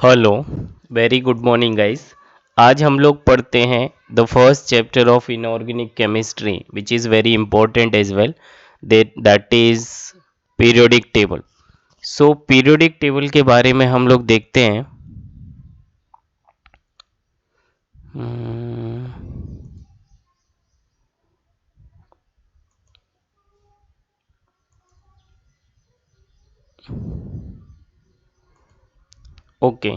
Hello, very good morning guys. आज हम लोग पढ़ते हैं the first chapter of inorganic chemistry which is very important as well, that is periodic table. So periodic table के बारे में हम लोग देखते हैं। Okay,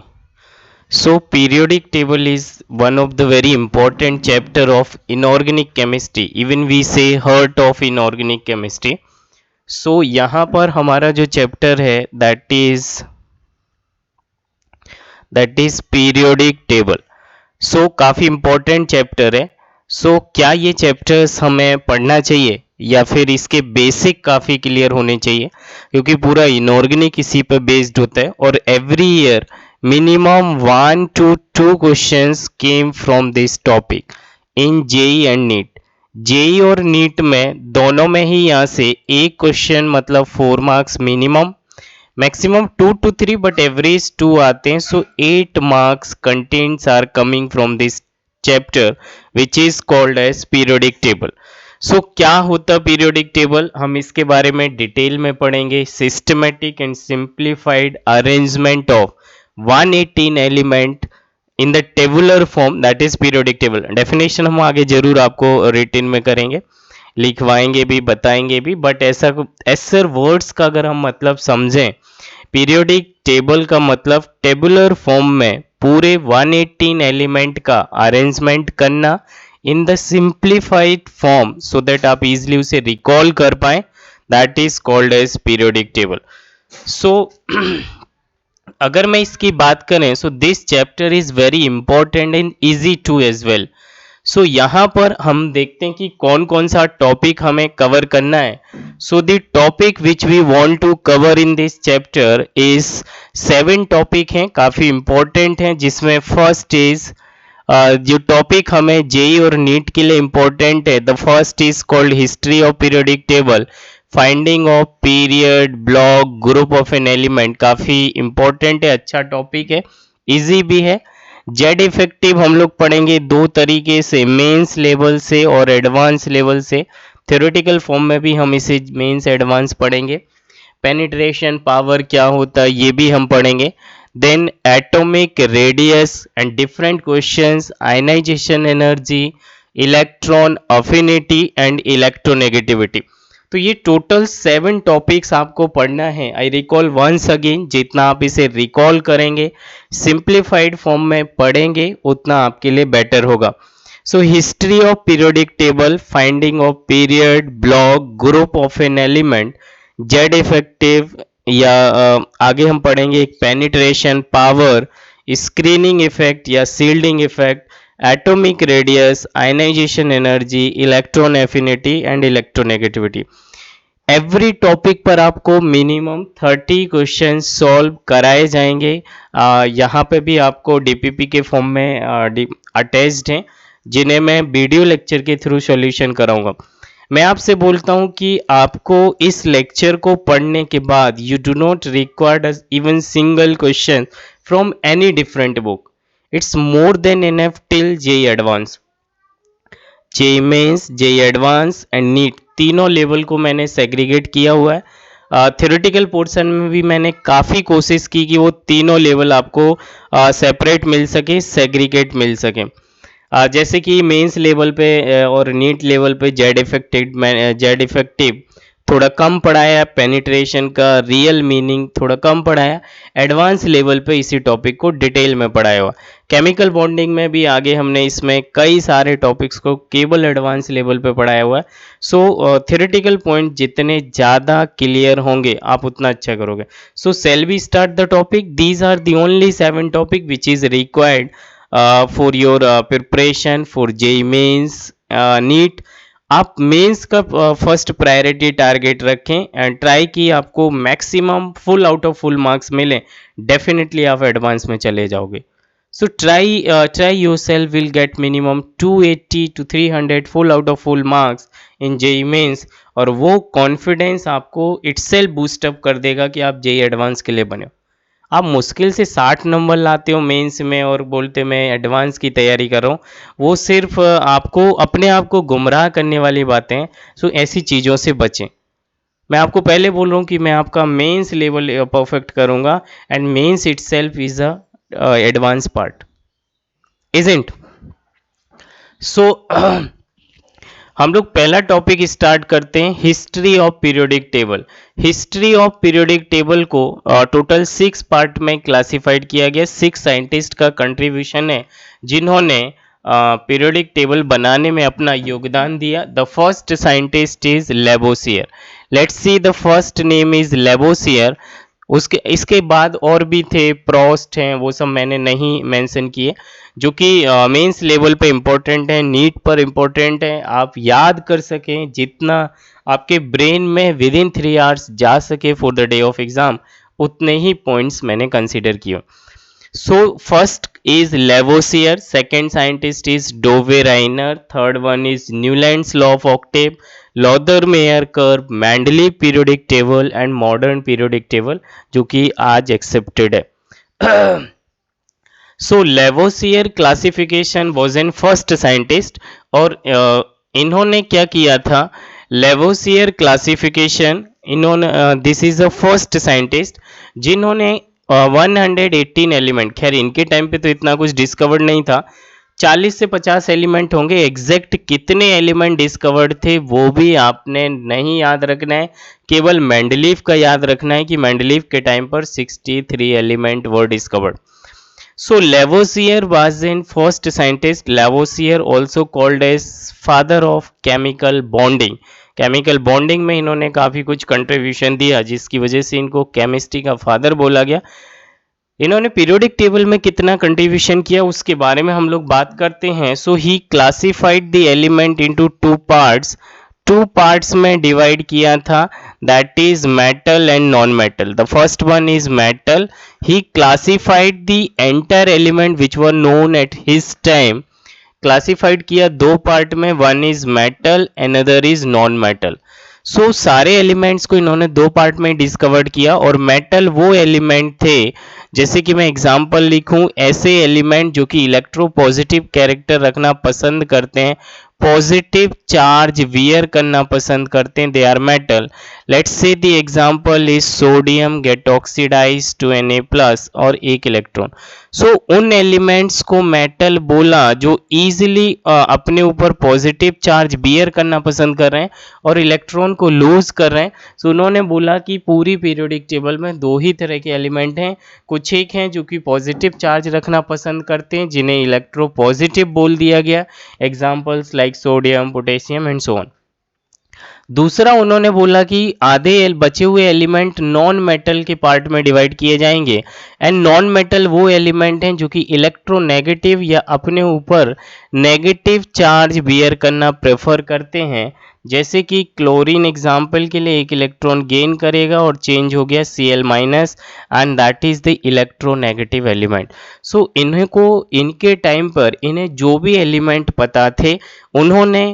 so periodic table is one of the very important chapter of inorganic chemistry, even we say heart of inorganic chemistry. So यहाँ पर हमारा जो चैप्टर है दैट इज पीरियोडिक टेबल। सो काफ़ी इम्पोर्टेंट चैप्टर है। सो क्या ये चैप्टर्स हमें पढ़ना चाहिए या फिर इसके बेसिक काफ़ी क्लियर होने चाहिए, क्योंकि पूरा इनऑर्गेनिक इसी पर बेस्ड होता है और every year minimum 1 to 2 questions came from this topic in JEE and NEET. JEE और नीट में दोनों में ही यहाँ से एक क्वेश्चन मतलब 4 marks minimum, maximum 2 to 3 but average 2 आते हैं। So 8 marks contents are coming from this chapter which is called as periodic table. So क्या होता पीरियोडिक टेबल, हम इसके बारे में डिटेल में पढ़ेंगे। Systematic and simplified arrangement of 118 element in the tabular form, that is periodic table. Definition हम आगे जरूर आपको रिटन में करेंगे, लिखवाएंगे भी, बताएंगे भी, बट ऐसा वर्ड्स का अगर हम मतलब समझें, पीरियोडिक टेबल का मतलब टेबुलर फॉर्म में पूरे 118 एलिमेंट का अरेंजमेंट करना in the simplified form so that आप इजीली उसे रिकॉल कर पाए, that is called as periodic table. So अगर मैं इसकी बात करें, so this chapter is very important and easy to as well. So यहाँ पर हम देखते हैं कि कौन कौन सा टॉपिक हमें कवर करना है। So the topic which we want to cover in this chapter is 7 topic हैं, काफ़ी इंपॉर्टेंट हैं, जिसमें फर्स्ट इज जो टॉपिक हमें जेई और नीट के लिए इंपॉर्टेंट है, the first is called history of periodic table, finding of period, block, group of an element. काफ़ी इंपॉर्टेंट है, अच्छा टॉपिक है, इजी भी है। जेड इफेक्टिव हम लोग पढ़ेंगे 2 तरीके से, मेंस लेवल से और एडवांस लेवल से। थ्योरेटिकल फॉर्म में भी हम इसे मेंस एडवांस पढ़ेंगे। पेनिट्रेशन पावर क्या होता है ये भी हम पढ़ेंगे। Then atomic radius and different questions, ionisation energy, electron affinity and electronegativity. तो ये टोटल 7 टॉपिक्स आपको पढ़ना है। आई रिकॉल वंस अगेन, जितना आप इसे रिकॉल करेंगे, सिंप्लीफाइड फॉर्म में पढ़ेंगे, उतना आपके लिए बेटर होगा। So history of periodic table, finding of period, block, group of an element, Z effective, या आगे हम पढ़ेंगे एक पेनिट्रेशन पावर, स्क्रीनिंग इफेक्ट या shielding effect, atomic radius, ionisation energy, electron affinity and electronegativity. Every topic पर आपको minimum 30 question solve कराए जाएंगे। यहाँ पे भी आपको डीपीपी के फॉर्म में अटैच्ड हैं, जिन्हें मैं वीडियो लेक्चर के थ्रू सॉल्यूशन कराऊंगा। मैं आपसे बोलता हूँ कि आपको इस लेक्चर को पढ़ने के बाद you do not required even single question from any different book, it's more than enough till JEE advance. JEE Mains, JEE advance and NEET, तीनों लेवल को मैंने सेग्रीगेट किया हुआ है। थ्योरेटिकल पोर्शन में भी मैंने काफ़ी कोशिश की कि वो तीनों लेवल आपको सेपरेट मिल सके, सेग्रीगेट मिल सके। जैसे कि मेंस लेवल पे और नीट लेवल पे जेड इफेक्टिव थोड़ा कम पढ़ाया, पेनिट्रेशन का रियल मीनिंग थोड़ा कम पढ़ाया। एडवांस लेवल पे इसी टॉपिक को डिटेल में पढ़ाया हुआ। केमिकल बॉन्डिंग में भी आगे हमने इसमें कई सारे टॉपिक्स को केवल एडवांस लेवल पे पढ़ाया हुआ है। सो थ्योरेटिकल पॉइंट जितने ज़्यादा क्लियर होंगे आप उतना अच्छा करोगे। So shall we start the topic, these are the only 7 topic which is required for your preparation for JEE Mains NEET. आप मेंस का फर्स्ट प्रायोरिटी टारगेट रखें एंड ट्राई कि आपको maximum full out of full marks मिलें, definitely आप advance में चले जाओगे। So try yourself will get minimum 280 to 300 full out of full marks in JEE Mains, और वो कॉन्फिडेंस आपको इटसेल्फ बूस्टअप कर देगा कि आप जेई एडवांस के लिए बने हो। आप मुश्किल से 60 नंबर लाते हो मेंस में और बोलते मैं एडवांस की तैयारी कर रहा हूँ, वो सिर्फ आपको अपने आप को गुमराह करने वाली बातें हैं। सो ऐसी चीज़ों से बचें। मैं आपको पहले बोल रहा हूँ कि मैं आपका मेंस लेवल परफेक्ट करूँगा, and Mains itself is a advance part, isn't. So हम लोग पहला टॉपिक स्टार्ट करते हैं, history of periodic table. History of periodic table को टोटल 6 पार्ट में क्लासिफाइड किया गया। 6 साइंटिस्ट का कंट्रीब्यूशन है जिन्होंने पीरियोडिक टेबल बनाने में अपना योगदान दिया। The first scientist is Lavoisier. Let's see, the first name is Lavoisier. उसके इसके बाद और भी थे, प्रोस्ट हैं, वो सब मैंने नहीं मेंशन किए, जो कि मेंस लेवल पे इम्पोर्टेंट है, नीट पर इम्पोर्टेंट है। आप याद कर सकें जितना आपके ब्रेन में विद इन 3 आवर्स जा सके for the day of exam, उतने ही पॉइंट्स मैंने कंसिडर किए। So first is Lavoisier, second scientist is Dove Reiner, third one is Newland's law of octave, Lauder-Meyer curve, Mendeleev periodic table and modern periodic table, जो कि आज accepted है। So Lavoisier classification was an first scientist, और इन्होंने क्या किया था, Lavoisier classification, इन्होंने this is the first scientist जिन्होंने 118 एलिमेंट, खैर इनके टाइम पे तो इतना कुछ डिस्कवर्ड नहीं था, 40 से 50 एलिमेंट होंगे। एग्जैक्ट कितने एलिमेंट डिस्कवर्ड थे वो भी आपने नहीं याद रखना है, केवल मेंडलीव का याद रखना है कि मेंडलीव के टाइम पर 63 element were discovered. So Lavoisier was in first scientist. Lavoisier also called as father of chemical bonding. Chemical bonding में इन्होंने काफ़ी कुछ कंट्रीब्यूशन दिया, जिसकी वजह से इनको केमिस्ट्री का फादर बोला गया। इन्होंने पीरियोडिक टेबल में कितना कंट्रीब्यूशन किया उसके बारे में हम लोग बात करते हैं। So he classified the element into 2 parts. 2 parts में डिवाइड किया था, that is metal and non metal. The first one is metal. He classified the entire element which were known at his time. Classified किया 2 part में, one is metal, another is non metal. So सारे elements को इन्होंने 2 part में discovered किया, और metal वो element थे, जैसे कि मैं एग्जांपल लिखूं, ऐसे एलिमेंट जो कि इलेक्ट्रो पॉजिटिव कैरेक्टर रखना पसंद करते हैं, पॉजिटिव चार्ज वियर करना पसंद करते हैं, they are metal. Let's see the example is sodium get oxidise to Na+ और 1 इलेक्ट्रॉन। सो उन एलिमेंट्स को मेटल बोला जो इजीली अपने ऊपर पॉजिटिव चार्ज बियर करना पसंद कर रहे हैं और इलेक्ट्रॉन को लूज कर रहे हैं। सो उन्होंने बोला कि पूरी पीरियोडिक टेबल में 2 ही तरह के एलिमेंट हैं, कुछ एक हैं जो कि पॉजिटिव चार्ज रखना पसंद करते हैं, जिन्हें इलेक्ट्रो पॉजिटिव बोल दिया गया, examples like sodium, potassium and so on. दूसरा उन्होंने बोला कि आधे बचे हुए एलिमेंट नॉन मेटल के पार्ट में डिवाइड किए जाएंगे, एंड नॉन मेटल वो एलिमेंट हैं जो कि इलेक्ट्रोनेगेटिव या अपने ऊपर नेगेटिव चार्ज बियर करना प्रेफर करते हैं, जैसे कि क्लोरीन एग्जाम्पल के लिए 1 इलेक्ट्रॉन गेन करेगा और चेंज हो गया Cl-, and that is the electronegative element. So इन्हें को इनके टाइम पर इन्हें जो भी एलिमेंट पता थे, उन्होंने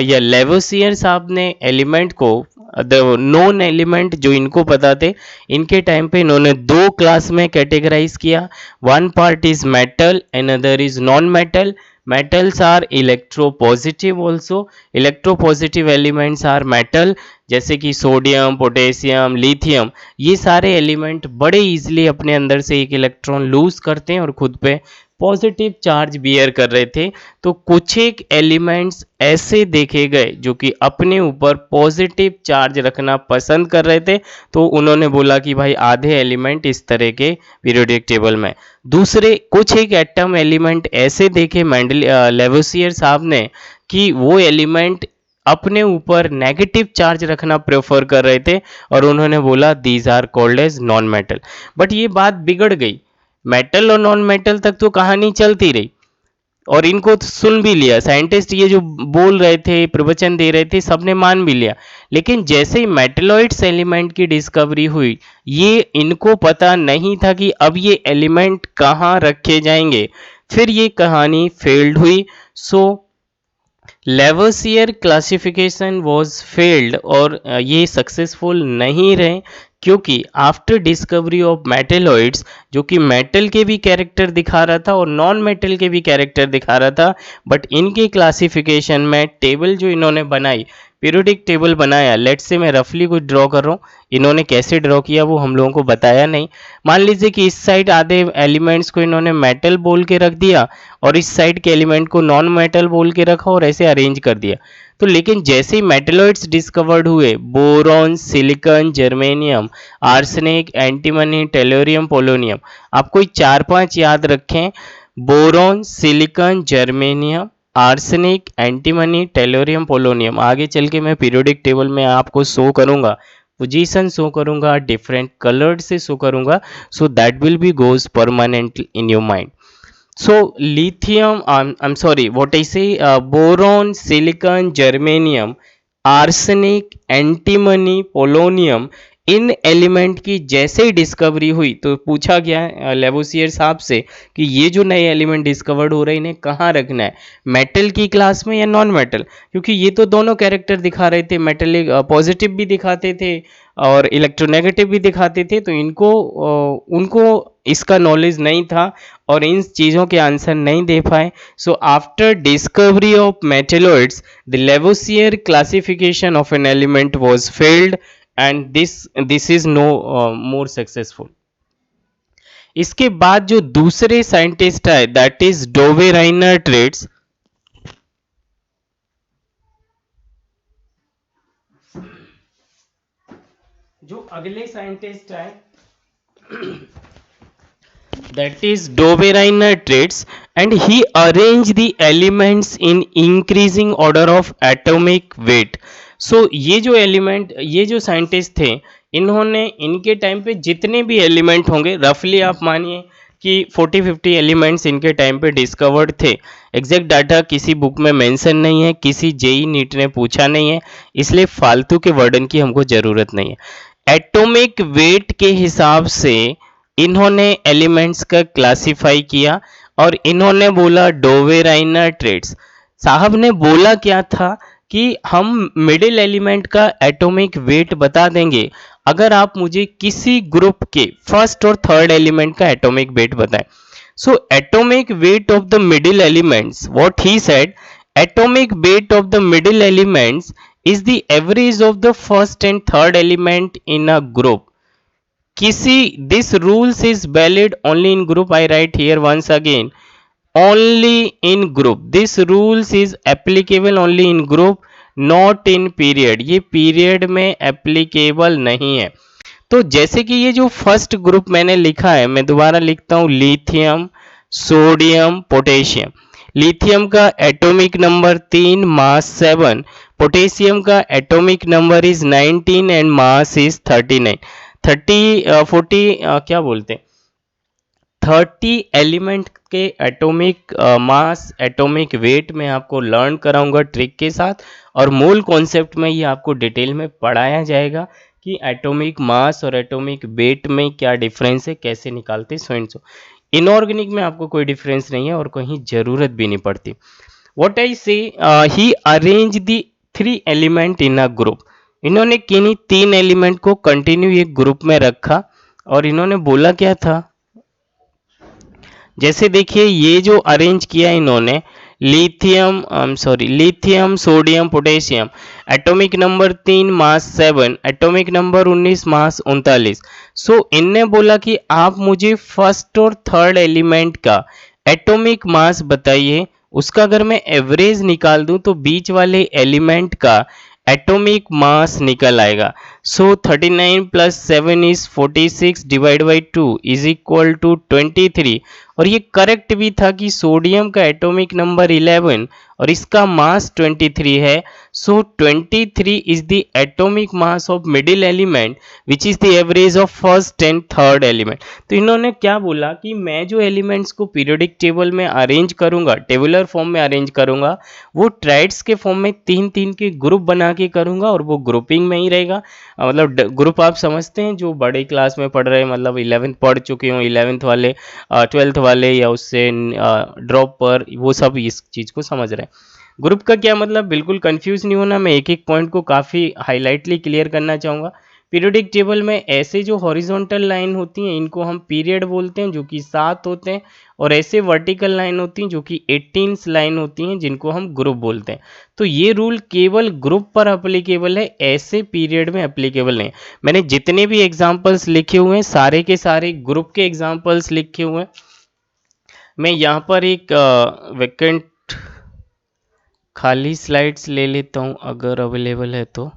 या लेवोसियर साहब ने एलिमेंट को, द नोन एलिमेंट जो इनको पता थे, इनके टाइम पे इन्होंने 2 क्लास में कैटेगराइज किया। One part is metal, another is non metal. metals are electropositive also. electropositive elements are metal, जैसे कि सोडियम, पोटेशियम, लिथियम, ये सारे एलिमेंट बड़े इजीली अपने अंदर से 1 इलेक्ट्रॉन लूज करते हैं और खुद पे पॉजिटिव चार्ज बियर कर रहे थे। तो कुछ एक एलिमेंट्स ऐसे देखे गए जो कि अपने ऊपर पॉजिटिव चार्ज रखना पसंद कर रहे थे, तो उन्होंने बोला कि भाई आधे एलिमेंट इस तरह के पीरियोडिक टेबल में। दूसरे कुछ एक एटम एलिमेंट ऐसे देखे लेवोसियर साहब ने कि वो एलिमेंट अपने ऊपर नेगेटिव चार्ज रखना प्रेफर कर रहे थे, और उन्होंने बोला these are called as non metal. But ये बात बिगड़ गई, मेटल और नॉन मेटल तक तो कहानी चलती रही और इनको तो सुन भी लिया, साइंटिस्ट ये जो बोल रहे थे, प्रवचन दे रहे थे, सबने मान भी लिया। लेकिन जैसे ही मेटलॉइड्स एलिमेंट की डिस्कवरी हुई, ये इनको पता नहीं था कि अब ये एलिमेंट कहाँ रखे जाएंगे, फिर ये कहानी फेल्ड हुई। सो लेवोसियर क्लासिफिकेशन वॉज फेल्ड, और ये सक्सेसफुल नहीं रहे। क्योंकि आफ्टर डिस्कवरी ऑफ मेटेलॉइड्स, जो कि मेटल के भी कैरेक्टर दिखा रहा था और नॉन मेटल के भी कैरेक्टर दिखा रहा था, बट इनके क्लासिफिकेशन में टेबल जो इन्होंने बनाई, पीरियोडिक टेबल बनाया, लेट्स से मैं रफली कुछ ड्रॉ कर रहा हूँ, इन्होंने कैसे ड्रॉ किया वो हम लोगों को बताया नहीं। मान लीजिए कि इस साइड आधे एलिमेंट्स को इन्होंने मेटल बोल के रख दिया और इस साइड के एलिमेंट को नॉन मेटल बोल के रखा और ऐसे अरेंज कर दिया। तो लेकिन जैसे ही मेटेलॉइड्स डिस्कवर्ड हुए, boron, silicon, germanium, arsenic, antimony, tellurium, polonium, आप कोई 4-5 याद रखें, boron, silicon, germanium, arsenic, antimony, tellurium, polonium. आगे चल के मैं पीरियोडिक टेबल में आपको शो करूंगा, पोजीशन शो करूंगा, डिफरेंट कलर्ड से शो करूंगा, so that will be goes permanent in your mind. So lithium, I'm sorry, what I say, boron, silicon, germanium, arsenic, antimony, polonium, इन एलिमेंट की जैसे ही discovery हुई तो पूछा गया लेवोसियर साहब से कि ये जो नए एलिमेंट डिस्कवर्ड हो रहे हैं इन्हें कहाँ रखना है, मेटल की क्लास में या नॉन मेटल, क्योंकि ये तो दोनों कैरेक्टर दिखा रहे थे, मेटलिक पॉजिटिव भी दिखाते थे और इलेक्ट्रोनेगेटिव भी दिखाते थे, तो इनको उनको इसका नॉलेज नहीं था और इन चीज़ों के आंसर नहीं दे पाए। So after discovery of metalloids, the Lavoisier classification of an element was failed and this is no more successful. इसके बाद जो दूसरे साइंटिस्ट आए, that is Dobereiner triads. जो अगले साइंटिस्ट आए that is Dobereiner traits, and he arranged the elements in increasing order of atomic weight. So ये जो एलिमेंट, ये जो साइंटिस्ट थे, इन्होंने इनके टाइम पे जितने भी एलिमेंट होंगे, रफली आप मानिए कि 40-50 एलिमेंट्स इनके टाइम पे डिस्कवर्ड थे। एग्जैक्ट डाटा किसी बुक में मेंशन नहीं है, किसी जेई नीट ने पूछा नहीं है, इसलिए फालतू के वर्डन की हमको ज़रूरत नहीं है। एटॉमिक वेट के हिसाब से इन्होंने एलिमेंट्स का क्लासिफाई किया और इन्होंने बोला डोवेराइनर ट्रेड्स। साहब ने बोला क्या था कि हम मिडिल एलिमेंट का एटॉमिक वेट बता देंगे अगर आप मुझे किसी ग्रुप के फर्स्ट और थर्ड एलिमेंट का एटॉमिक वेट बताएं। So atomic weight of the middle elements, what he said, atomic weight of the middle elements is the average of the first and third element in a group. किसी, this rules is valid only in group, I write here once again, only in group, this rules is applicable only in group, not in period, ये period में applicable नहीं है। तो जैसे कि ये जो फर्स्ट ग्रुप मैंने लिखा है, मैं दोबारा लिखता हूँ, लिथियम, सोडियम, पोटेशियम। लिथियम का एटॉमिक नंबर 3, मास 7, पोटेशियम का atomic number is 19 and mass is 39। 40 क्या बोलते हैं, 30 एलिमेंट के एटॉमिक मास, एटॉमिक वेट में आपको लर्न कराऊंगा ट्रिक के साथ, और मूल कॉन्सेप्ट में ये आपको डिटेल में पढ़ाया जाएगा कि एटॉमिक मास और एटॉमिक वेट में क्या डिफरेंस है, कैसे निकालते सो एंड सो। इनऑर्गेनिक में आपको कोई डिफरेंस नहीं है और कहीं ज़रूरत भी नहीं पड़ती। What I say, he arrange the 3 element in a group. इन्होंने किन्हीं 3 एलिमेंट को कंटिन्यू एक ग्रुप में रखा और इन्होंने बोला क्या था, जैसे देखिए ये जो अरेंज किया इन्होंने, lithium, sodium, potassium, atomic number 3, मास 7, एटॉमिक नंबर 19, मास 39। सो इनने बोला कि आप मुझे फर्स्ट और थर्ड एलिमेंट का एटॉमिक मास बताइए, उसका अगर मैं एवरेज निकाल दूं तो बीच वाले एलिमेंट का एटॉमिक मास निकल आएगा। So 39 plus 7 is 46 divide by 2 is equal to 23, और ये करेक्ट भी था कि सोडियम का एटॉमिक नंबर 11 और इसका मास 23 है। सो 23 is the atomic mass of middle element which is the average of first and third element. तो इन्होंने क्या बोला कि मैं जो एलिमेंट्स को पीरियोडिक टेबल में अरेंज करूंगा, टेबुलर फॉर्म में अरेंज करूंगा, वो ट्राइड्स के फॉर्म में 3-3 के ग्रुप बना के करूंगा और वो ग्रुपिंग में ही रहेगा। मतलब ग्रुप आप समझते हैं जो बड़े क्लास में पढ़ रहे हैं, मतलब 11th पढ़ चुके हों, 11th वाले, 12th वाले या उससे ड्रॉप पर, वो सब इस चीज़ को समझ रहे हैं। ग्रुप का क्या मतलब, बिल्कुल कंफ्यूज नहीं होना, मैं एक एक पॉइंट को काफ़ी हाईलाइटली क्लियर करना चाहूँगा। पीरियोडिक टेबल में ऐसे जो हॉरिजॉन्टल लाइन होती हैं इनको हम पीरियड बोलते हैं, जो कि 7 होते हैं, और ऐसे वर्टिकल लाइन होती हैं जो कि 18 लाइन होती हैं, जिनको हम ग्रुप बोलते हैं। तो ये रूल केवल ग्रुप पर अप्लीकेबल है, ऐसे पीरियड में अप्लीकेबल नहीं। मैंने जितने भी एग्जाम्पल्स लिखे हुए हैं सारे के सारे ग्रुप के एग्जाम्पल्स लिखे हुए हैं। मैं यहाँ पर एक वैकेंट खाली स्लाइड्स ले लेता हूँ अगर अवेलेबल है तो।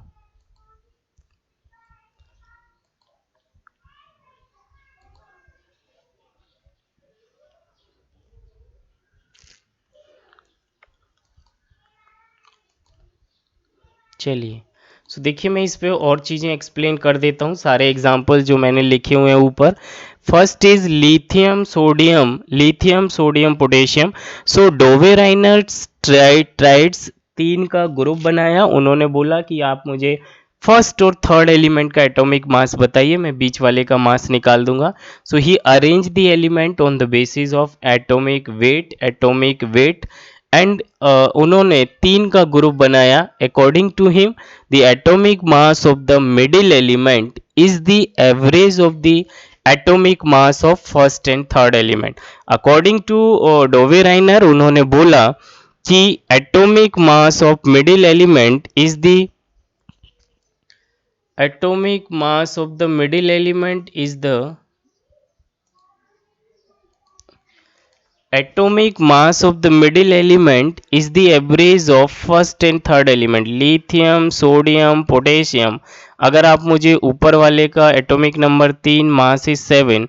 चलिए, सो देखिए मैं इस पे और चीज़ें एक्सप्लेन कर देता हूँ, सारे एग्जाम्पल जो मैंने लिखे हुए हैं ऊपर। First is lithium sodium potassium. So Dobereiner's triads 3 का ग्रुप बनाया। उन्होंने बोला कि आप मुझे फर्स्ट और थर्ड एलिमेंट का एटॉमिक मास बताइए, मैं बीच वाले का मास निकाल दूंगा। So he arrange the element on the basis of atomic weight and उन्होंने 3 का ग्रुप बनाया। According to him the atomic mass of the middle element is the average of the atomic mass of first and third element. According to Dobereiner उन्होंने बोला कि atomic mass of middle element is the atomic mass of the middle element is the atomic mass of the middle element is the average of first and third element lithium sodium potassium। अगर आप मुझे ऊपर वाले का atomic number 3 mass is 7,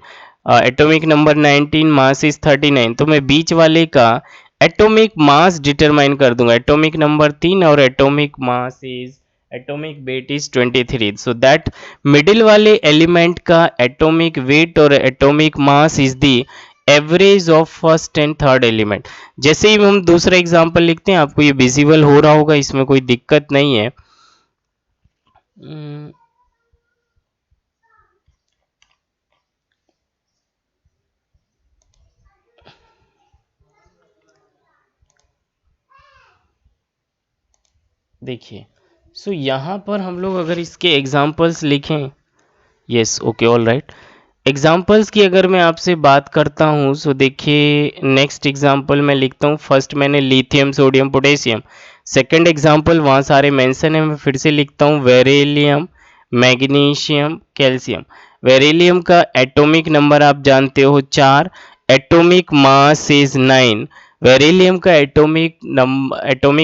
atomic number 19 mass is 39, तो मैं बीच वाले का एटॉमिक मास डिटरमाइन कर दूंगा। एटॉमिक नंबर 3 और atomic weight is 23। So that middle वाले एलिमेंट का एटॉमिक वेट और atomic mass is the average of first and third element. जैसे ही हम दूसरा एग्जांपल लिखते हैं, आपको ये विजिबल हो रहा होगा, इसमें कोई दिक्कत नहीं है। देखिए, सो यहाँ पर हम लोग अगर इसके एग्जांपल्स लिखें, yes okay all right, examples की अगर मैं आपसे बात करता हूँ, सो देखिए नेक्स्ट एग्जाम्पल मैं लिखता हूँ। फर्स्ट मैंने lithium sodium potassium, second example वहाँ सारे मेंशन है, मैं फिर से लिखता हूँ बेरिलियम मैग्नीशियम कैल्शियम। बेरिलियम का एटॉमिक नंबर आप जानते हो 4, एटॉमिक मास इज 9। बेरिलियम का एटॉमिक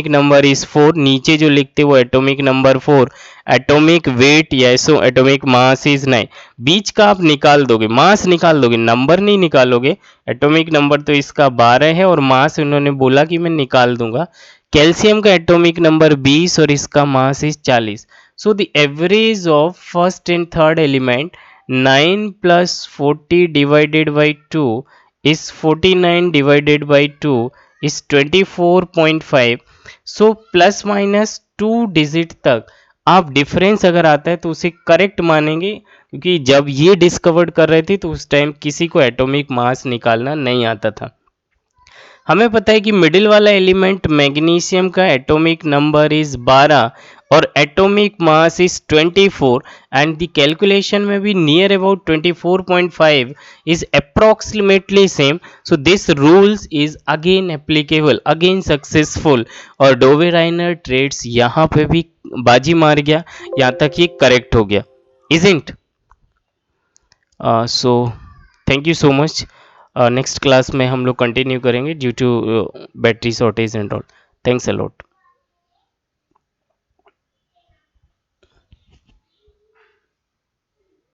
नंबर इज 4, नीचे जो लिखते वो एटॉमिक नंबर 4, एटॉमिक वेट यैसो एटॉमिक मास इज 9। बीच का आप निकाल दोगे, मास निकाल दोगे, नंबर नहीं निकालोगे। एटॉमिक नंबर तो इसका 12 है और मास उन्होंने बोला कि मैं निकाल दूंगा। कैल्शियम का एटॉमिक नंबर 20 और इसका mass is 40। So the average of first and third element 9 plus 40 divided by 2 is 49 divided by 2 is 24.5। So plus minus 2 digit तक आप डिफरेंस अगर आता है तो उसे करेक्ट मानेंगे, क्योंकि जब ये डिस्कवर्ड कर रहे थे तो उस टाइम किसी को एटॉमिक मास निकालना नहीं आता था। हमें पता है कि मिडिल वाला एलिमेंट मैग्नीशियम का एटॉमिक नंबर इज 12 और atomic mass is 24 and the calculation में भी near about 24.5 is approximately same. So this rules is again applicable, again successful, और डोवे राइनर ट्रेड्स यहाँ पे भी बाजी मार गया, यहाँ तक ये करेक्ट हो गया, isn't? So thank you so much. Next class में हम लोग कंटिन्यू करेंगे due to battery shortage and all. Thanks a lot.